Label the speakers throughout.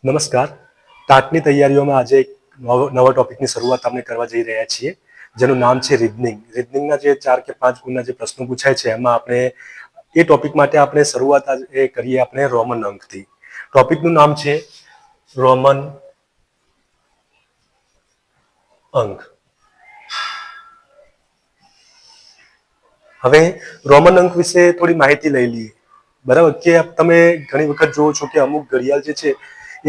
Speaker 1: નમસ્કાર. ટાટની તૈયારીઓમાં આજે એક નવા ટોપિકની શરૂઆત આપણે કરવા જઈ રહ્યા છીએ, જેનું નામ છે રીઝનિંગ. રીઝનિંગના જે 4 કે 5 ગુણના જે પ્રશ્નો પૂછાય છે, એમાં આપણે એ ટોપિક માટે આપણે શરૂઆત એ કરીએ આપણે રોમન અંકથી. ટોપિકનું નામ છે રોમન અંક. હવે રોમન અંક વિશે થોડી માહિતી લઈ લઈએ. બરાબર, કે તમે ઘણી વખત જોવો છો કે અમુક ઘડિયાળ જે છે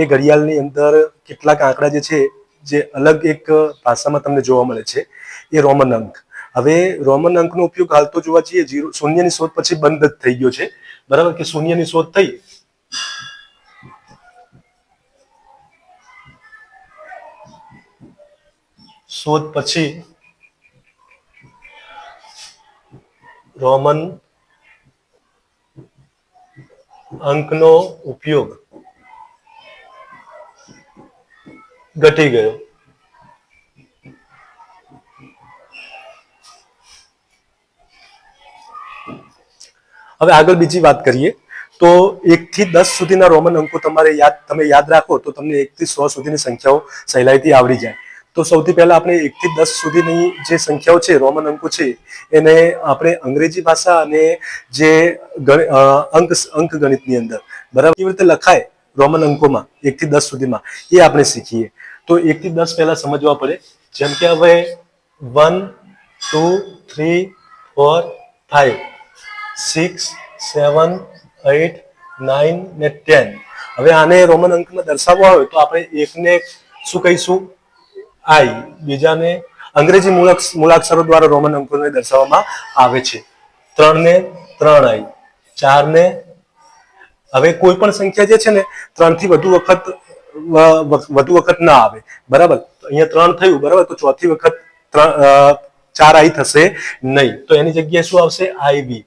Speaker 1: એ ઘડિયાળની અંદર કેટલાક આંકડા જે છે જે અલગ એક ભાષામાં તમને જોવા મળે છે, એ રોમન અંક. હવે રોમન અંકનો ઉપયોગ હાલ તો જોવા જઈએ શૂન્યની શોધ પછી બંધ જ થઈ ગયો છે. બરાબર, કે શૂન્યની શોધ થઈ પછી રોમન અંકનો ઉપયોગ ઘટી ગયો. હવે આગળ બીજી વાત કરીએ તો 1 થી 10 સુધીના રોમન અંકો તમે યાદ રાખો તો તમને 1 થી 100 સુધીની સંખ્યાઓ સહેલાઈથી આવડી જાય. તો સૌથી પહેલા આપણે 1 થી 10 સુધીની જે સંખ્યાઓ છે, રોમન અંકો છે, એને આપણે અંગ્રેજી ભાષા અને જે અંક ગણિતની અંદર બરાબર કેવી રીતે લખાય રોમન અંકોમાં 1 થી 10 સુધીમાં, એ આપણે શીખીએ. તો 1 થી 10 પહેલા સમજવા પડે. જેમ કે હવે 1, 2, 3, 4, 5, 6, 7, 8, 9 ને 10. હવે આને રોમન અંકમાં દર્શાવવા હોય તો આપણે એકને શું કહીશું? આઈ. બીજાને અંગ્રેજી મૂળાક્ષરો દ્વારા રોમન અંકોને દર્શાવવામાં આવે છે. 3 ને 3 આઈ. 4 ને હવે કોઈ પણ સંખ્યા જે છે ને 3 થી વધુ વખત ના આવે. બરાબર, અહીંયા 3 થયું, બરાબર, તો ચોથી વખત 4 આઈ થશે નહીં. તો એની જગ્યાએ શું આવશે? આઈવી.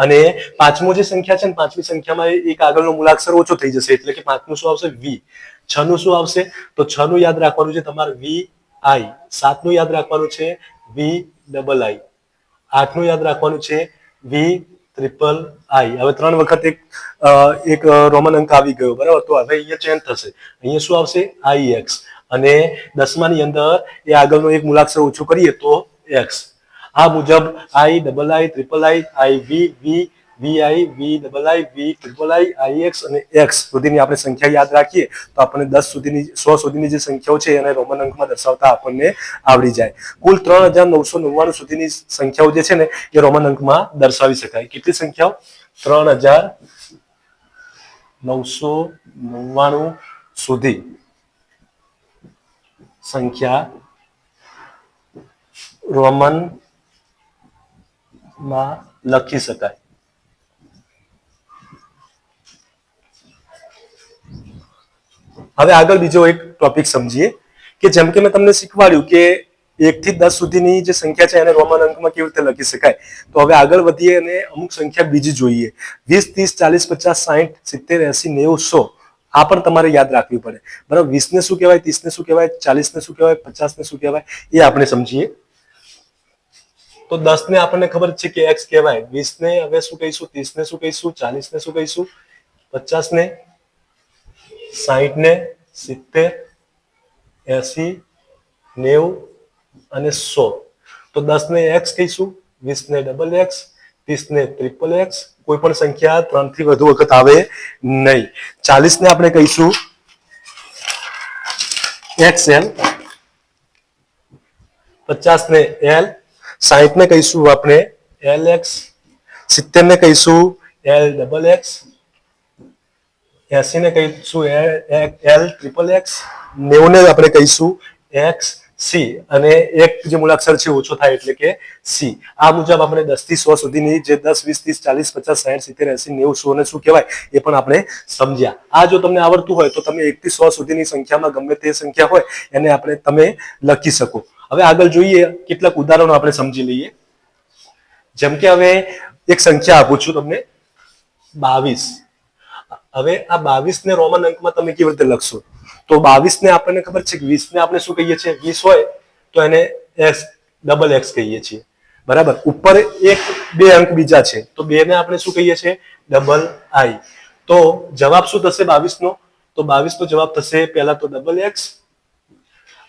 Speaker 1: અને પાંચમો જે સંખ્યા છે ને, પાંચમી સંખ્યામાં એક આગળનો મૂળાક્ષર ઓછો થઈ જશે, એટલે કે પાંચમું શું આવશે? વી. 6 નું શું આવશે? તો 6 નું યાદ રાખવાનું છે તમારે વી આઈ. 7 નું યાદ રાખવાનું છે વી ડબલ આઈ. 8 નું યાદ રાખવાનું છે વી ટ્રિપલ આઈ. હવે 3 વખત એક રોમન અંક આવી ગયો, બરાબર. તો હવે અહીંયા ચેન્જ થશે. અહીંયા શું આવશે? આઈ એક્સ. અને 10માની અંદર એ આગળનો એક મૂળાક્ષર ઓછો કરીએ તો એક્સ. આ મુજબ I double I, triple I, I V, V, V I, V double I, V triple I, I X અને એક્સ સુધીની આપણે સંખ્યા યાદ રાખીએ તો આપણને 10 સુધીની 100 સુધીની જે સંખ્યાઓ છે એને રોમન અંકમાં દર્શાવતા આપણને આવડી જાય. કુલ 3999 સુધીની સંખ્યાઓ જે છે ને એ રોમન અંકમાં દર્શાવી શકાય. કેટલી સંખ્યાઓ? 3999 સુધી સંખ્યા રોમન માં લખી શકાય. હવે આગળ બીજો એક ટોપિક સમજીએ કે જેમ કે મેં તમને શીખવાડ્યું કે 1 થી 10 સુધીની જે સંખ્યા છે એને રોમન અંકમાં કેવી રીતે લખી શકાય. તો હવે આગળ વધીએ અને અમુક સંખ્યા બીજી જોઈએ. 20, 30, 40, 50, 60, 70, 80, 90, 100. આ પણ તમારે યાદ રાખવી પડે. બરાબર, 20 ને શું કહેવાય, 30 ને શું કહેવાય, 40 ને શું કહેવાય, 50 ને શું કહેવાય, એ આપણે સમજીએ. તો 10 ને આપણને ખબર છે કે એક્સ કહેવાય. 20 ને હવે શું કહીશું? 30 ને શું કહીશું? 40 ને શું કહીશું? 50 ને, 60 ને, 70, 80, 90 અને 100. તો 10 ને એક્સ કહીશું, 20 ને ડબલ એક્સ, 30 ને ટ્રિપલ એક્સ. કોઈ પણ સંખ્યા 3 થી વધુ વખત આવે નહીં. 40 ને આપણે કહીશું એક્સએલ, 50 ને એલ, 60 ને કહીશું આપણે એલ એક્સ, 70 ને કહીશું એલ ડબલ એક્સ, 80 ને કહીશું એલ ટ્રિપલ એક્સ, 90 ને આપણે કહીશું એક્સ સી. અને એક જે મૂળાક્ષર છે ઓછો થાય એટલે કે સી. આ મુજબ આપણે 10 થી 100 સુધીની જે 10, 20, 30, 40, 50, 60, 70, 80, 90, 100 ને શું કહેવાય એ પણ આપણે સમજ્યા. આ જો તમને આવડતું હોય તો તમે 1 થી 100 સુધીની સંખ્યામાં ગમે તે સંખ્યા હોય એને તમે લખી શકો. હવે આગળ જોઈએ, કેટલાક ઉદાહરણો આપણે સમજી લઈએ. જેમ કે હવે એક સંખ્યા આપું છું તમને 22. હવે આ 22 ને રોમન અંકમાં તમે કેવી રીતે લખશો? તો 22 ને આપણને ખબર છે કે 20 ને આપણે શું કહીએ છીએ? 20 હોય તો એને એક્સ ડબલ એક્સ કહીએ છીએ. બરાબર, ઉપર બે અંક બીજા છે તો 2 ને આપણે શું કહીએ છીએ? ડબલ આઈ. તો જવાબ શું થશે 22 નો? તો 22 નો જવાબ થશે પહેલા તો ડબલ એક્સ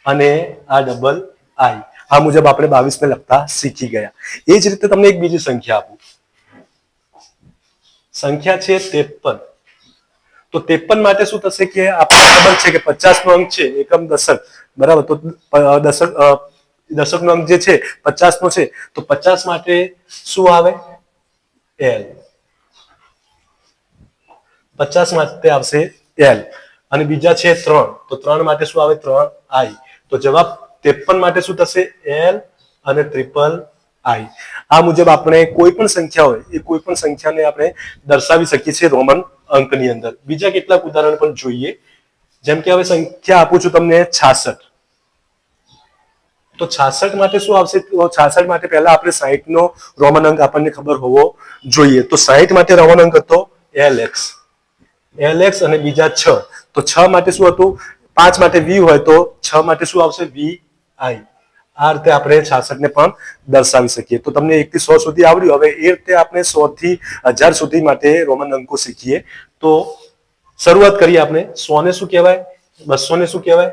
Speaker 1: અને આ ડબલ આઈ. આ મુજબ આપણે 22 ને લખતા શીખી ગયા. એ જ રીતે તમને એક બીજી સંખ્યા આપું. સંખ્યા છે 53. તો 53 માટે શું થશે કે આપણને ખબર છે કે 50 નો અંક છે એકમ દશક, બરાબર. તો દશક નો અંક જે છે 50 નો છે, તો 50 માટે શું આવે? એલ. 50 માટે આવશે એલ. અને બીજા છે 3, તો 3 માટે શું આવે? 3 આઈ. તો જવાબ 53 માટે શું થશે? એલ અને ટ્રિપલ આઈ. આ મુજબ આપણે કોઈ પણ સંખ્યા હોય એ કોઈ પણ સંખ્યાને આપણે દર્શાવી શકીએ છીએ રોમન અંકની અંદર. બીજા કેટલાક ઉદાહરણ પણ જોઈએ. જેમ કે હવે સંખ્યા આપું છું તમને 66. તો 66 માટે શું આવશે? તો 66 માટે પહેલા આપણે 60 નો રોમન અંક આપણને ખબર હોવો જોઈએ. તો 60 માટે રોમન અંક હતો LX. LX અને બીજા 6. તો 6 માટે શું હતું? 5 માટે V હોય તો 6 માટે શું આવશે? VI. આ રીતે આપણે 66 ને પણ દર્શાવી શકીએ. તો તમને 1 થી 100 સુધી આવડ્યું. હવે એ રીતે આપણે 100 થી 1000 સુધી માટે રોમન અંકો શીખીએ. તો શરૂઆત કરીએ આપણે. 100 ને શું કહેવાય? 200 ને શું કહેવાય?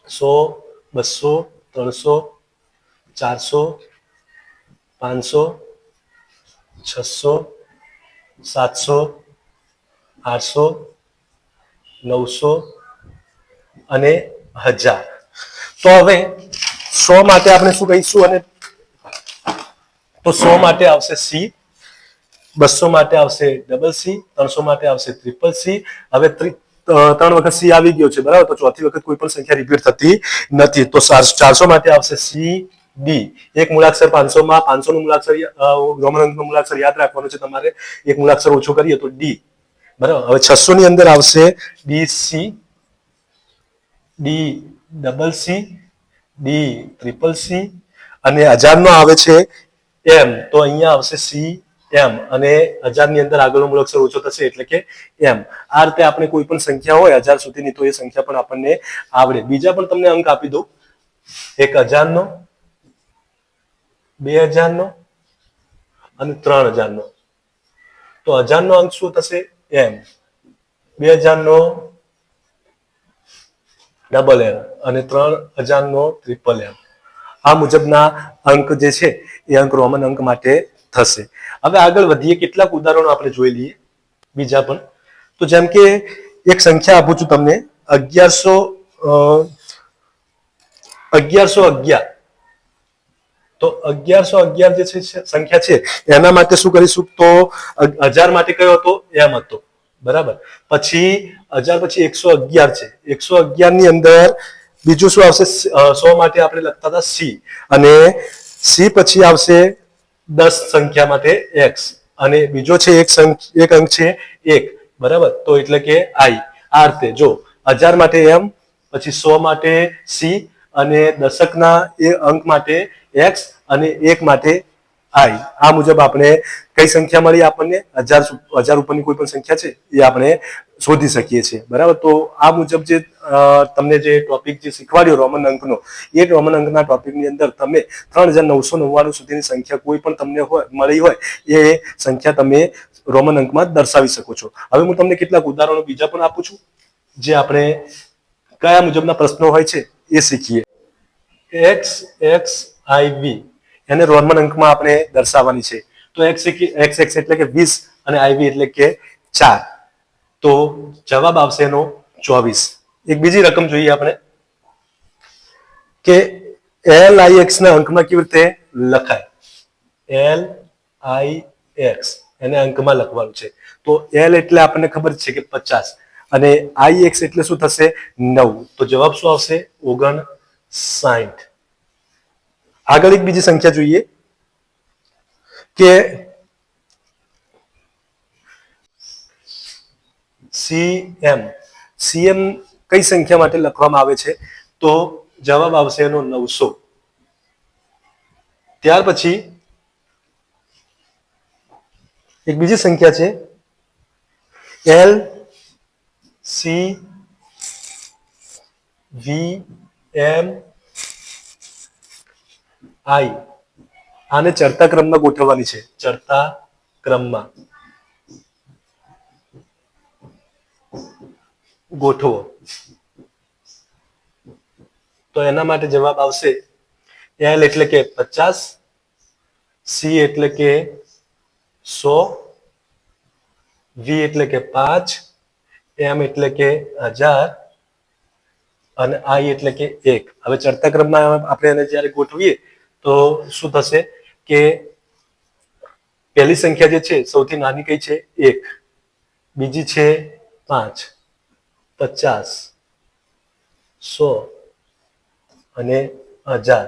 Speaker 1: 100, 200, 300, 400, 500, 600, 700, 800, 900 અને 1000. તો હવે 100 માટે આપણે શું કહીશું? અને તો 100 માટે આવશે C, 200 માટે આવશે ડબલ C, 300 માટે આવશે ટ્રિપલ C. હવે 3 વખત C આવી ગયો છે, બરાબર. તો ચોથી વખત કોઈ પણ સંખ્યા રિપીટ થતી નથી. તો 400 માટે આવશે C, D. એક મૂળાક્ષર 500 માં 500 નું મૂળાક્ષર રોમન અંકનું મૂળાક્ષર યાદ રાખવાનું છે તમારે. એક મૂળાક્ષર ઓછો કરીએ તો D, બરાબર. હવે 600 ની અંદર આવશે DC, D double C, D triple C. અને 1000 નો આવે છે M. તો અહીંયા આવશે C, M. અને 1000 ની અંદર આગળનો મૂળાક્ષર ઓછો થશે એટલે કે M. આ રીતે આપણે કોઈ પણ સંખ્યા હોય 1000 સુધીની, તો એ સંખ્યા પણ આપણને આવડે. બીજા પણ તમને અંક આપી દઉં. એક 1000 નો, 2000 નો અને 3000 નો. તો 1000 નો અંક શું થશે? M. 2000 નો ડબલ M અને 3000 નો ટ્રિપલ M. આ મુજબના અંક જે છે એ અંક રોમન અંક માટે થશે. હવે આગળ વધીએ. કેટલાક ઉદાહરણો આપણે જોઈ લઈએ બીજા પણ. તો જેમ કે એક સંખ્યા આપું છું તમને 1111. તો 1111 જે છે સંખ્યા છે એના માટે શું કરીશું? તો 1000 માટે કયો હતો? M હતો, બરાબર. પછી 1000 પછી 111 છે. 111 ની અંદર બીજું શું આવશે? 100 માટે આપણે લખતા હતા C. અને C પછી આવશે 10 સંખ્યા માટે X. અને બીજો છે એક અંક છે 1, બરાબર. તો એટલે કે I. આ રીતે જો 1000 માટે M, પછી 100 માટે C, અને દશકના એ અંક માટે X અને 1 માટે I. આ મુજબ આપણે કઈ સંખ્યા મળી? આપણને 1000 ઉપરની કોઈ પણ સંખ્યા છે એ આપણે શોધી શકીએ છીએ, બરાબર. તો આ મુજબ જે તમને જે ટોપિક જે શીખવાડ્યો રોમન અંકનો, એ રોમન અંકના ટોપિકની અંદર તમે 3999 સુધીની સંખ્યા કોઈ પણ તમને મળી હોય એ સંખ્યા તમે રોમન અંકમાં દર્શાવી શકો છો. હવે હું તમને કેટલાક ઉદાહરણો બીજા પણ આપું છું, જે આપણે કયા મુજબના પ્રશ્નો હોય છે એ શીખીએ. XXIV એને રોમન અંકમાં આપણે દર્શાવવાની છે. તો XX એટલે કે 20 અને IV એટલે કે 4. તો જવાબ આવશે એનો 24. એક બીજી રકમ જોઈએ આપણે કે LIX ના અંકમાં કેવી રીતે લખાય. LIX એને અંકમાં લખવાનું છે. તો L એટલે આપણને ખબર છે કે 50 અને IX એટલે શું થશે? 9. તો જવાબ શું આવશે? 59. આગળ એક બીજી સંખ્યા જોઈએ કે CM કઈ સંખ્યા માટે લખવામાં આવે છે? તો જવાબ આવશે એનો 900. ત્યાર પછી એક બીજી સંખ્યા છે LCVMI. આને ચડતા ક્રમમાં ગોઠવવાની છે. ચડતા ક્રમમાં. ગોઠવો તો એના માટે જવાબ આવશે L એટલે કે 50, C એટલે કે 100, V એટલે કે 5, M એટલે કે 1000 અને I એટલે કે 1. હવે ચડતા ક્રમમાં આપણે એને જ્યારે ગોઠવીએ તો શું થશે કે પહેલી સંખ્યા જે છે સૌથી નાની કઈ છે 1, બીજી છે 5, 50, 100 અને 1000.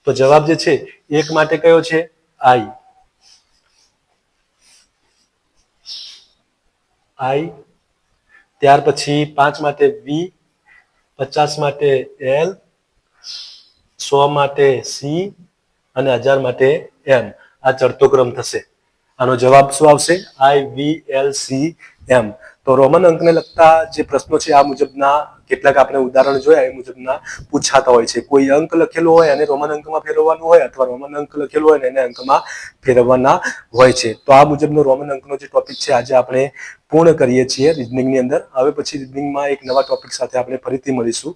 Speaker 1: તો જવાબ જે છે 1 માટે કયો છે I, ત્યાર પછી 5 માટે V, 50 માટે L, 100 માટે C અને 1000 માટે M. આ ચડતો ક્રમ થશે. આનો જવાબ શું આવશે IVLC M. તો રોમન અંકને લગતા જે પ્રશ્નો છે આ મુજબના કેટલાક આપણે ઉદાહરણ જોયા એ મુજબના પૂછાતા હોય છે. કોઈ અંક લખેલો હોય અને રોમન અંકમાં ફેરવવાનું હોય અથવા રોમન અંક લખેલો હોય અને એને અંકમાં ફેરવવાના હોય છે. તો આ મુજબનો રોમન અંકનો જે ટોપિક છે આજે આપણે પૂર્ણ કરીએ છીએ રીઝનિંગની અંદર. હવે પછી રીઝનિંગમાં એક નવા ટોપિક સાથે આપણે ફરીથી મળીશું.